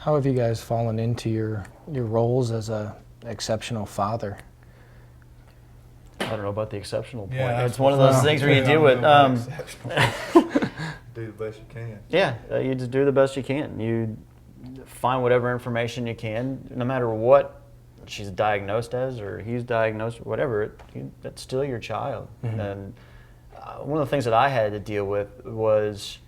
How have you guys fallen into your roles as a exceptional father? I don't know about the exceptional point. Yeah, It's one of those things where you deal with. Do the best you can. Yeah, you just do the best you can. You find whatever information you can, no matter what she's diagnosed as or he's diagnosed, whatever. That's still your child. Mm-hmm. And one of the things that I had to deal with was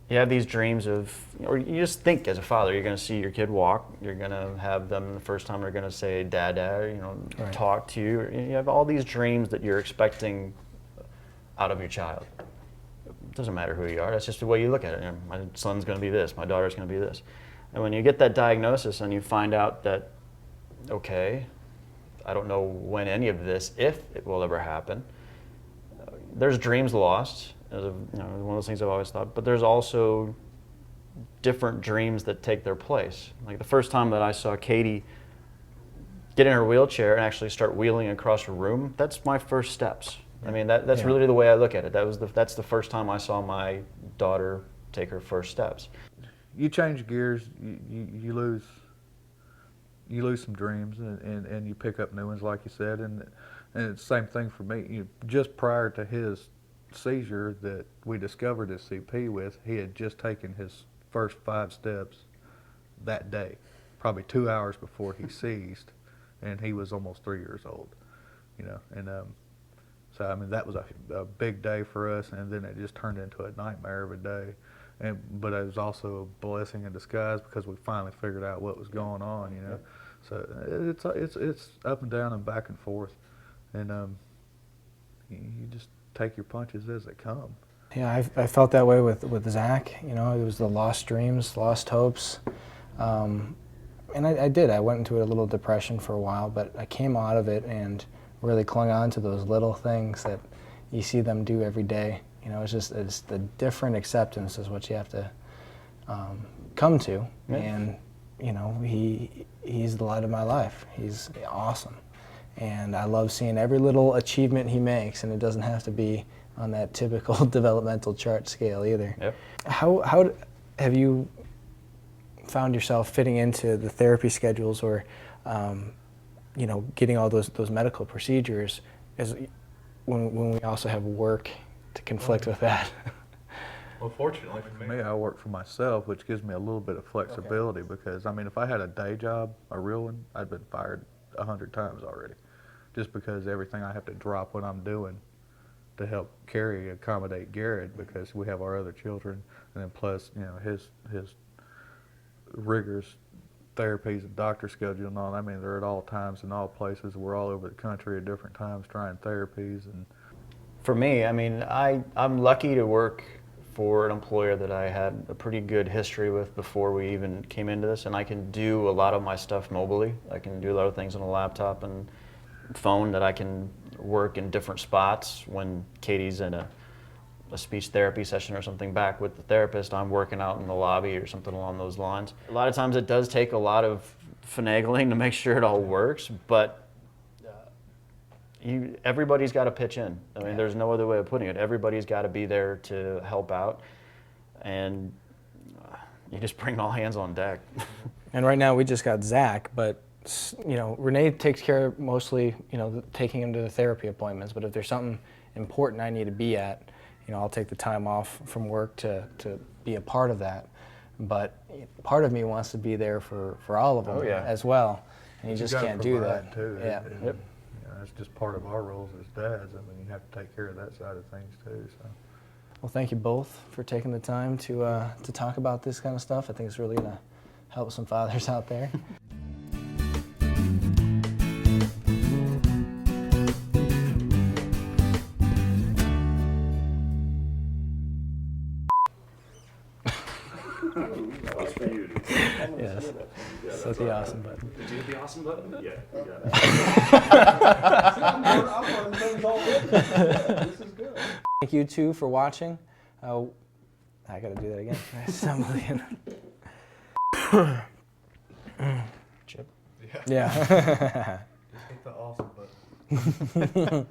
you have these dreams of, or you just think as a father, you're going to see your kid walk, you're going to have them the first time they're going to say dad, Right. talk to you. You have all these dreams that you're expecting out of your child. It doesn't matter who you are, that's just the way you look at it. My son's going to be this, my daughter's going to be this. And when you get that diagnosis and you find out that, okay, I don't know when any of this, if it will ever happen, there's dreams lost. One of those things I've always thought, but there's also different dreams that take their place. Like the first time that I saw Katie get in her wheelchair and actually start wheeling across her room, that's my first steps. I mean, that's really the way I look at it. That's the first time I saw my daughter take her first steps. You change gears, you lose some dreams, and you pick up new ones, like you said, and it's the same thing for me. Just prior to his seizure that we discovered his CP with, he had just taken his first 5 steps that day, probably 2 hours before he seized, and he was almost 3 years old, and so I mean that was a big day for us, and then it just turned into a nightmare of a day, but it was also a blessing in disguise because we finally figured out what was going on, So it's up and down and back and forth, and you just take your punches as they come. Yeah, I felt that way with Zach. It was the lost dreams, lost hopes, and I did. I went into a little depression for a while, but I came out of it and really clung on to those little things that you see them do every day. It's the different acceptance is what you have to come to, and he's the light of my life. He's awesome. And I love seeing every little achievement he makes, and it doesn't have to be on that typical developmental chart scale either. Yep. How have you found yourself fitting into the therapy schedules or, getting all those medical procedures as when we also have work to conflict with that? Well, fortunately for me, I work for myself, which gives me a little bit of flexibility because, I mean, if I had a day job, a real one, I'd been fired 100 times already. Just because everything I have to drop what I'm doing to help accommodate Garrett because we have our other children, and then plus, his rigorous therapies and doctor schedule and all. I mean, they're at all times and all places. We're all over the country at different times trying therapies. And for me, I mean, I'm lucky to work for an employer that I had a pretty good history with before we even came into this, and I can do a lot of my stuff mobily. I can do a lot of things on a laptop and phone that I can work in different spots. When Katie's in a speech therapy session or something back with the therapist, I'm working out in the lobby or something along those lines. A lot of times it does take a lot of finagling to make sure it all works, but everybody's got to pitch in. I mean, there's no other way of putting it. Everybody's got to be there to help out, and you just bring all hands on deck. And right now we just got Zach, but Renee takes care of mostly, taking him to the therapy appointments, but if there's something important I need to be at, I'll take the time off from work to be a part of that. But part of me wants to be there for all of them as well, and you just can't do that. Too. Yeah. Yep. That's just part of our roles as dads. I mean, you have to take care of that side of things too. So. Well, thank you both for taking the time to talk about this kind of stuff. I think it's really going to help some fathers out there. That was for you. Yes. So the awesome button. Did you hit the awesome button? Yeah, you got it. This is good. Thank you two for watching. I got to do that again. Chip. Yeah. Just hit the awesome button.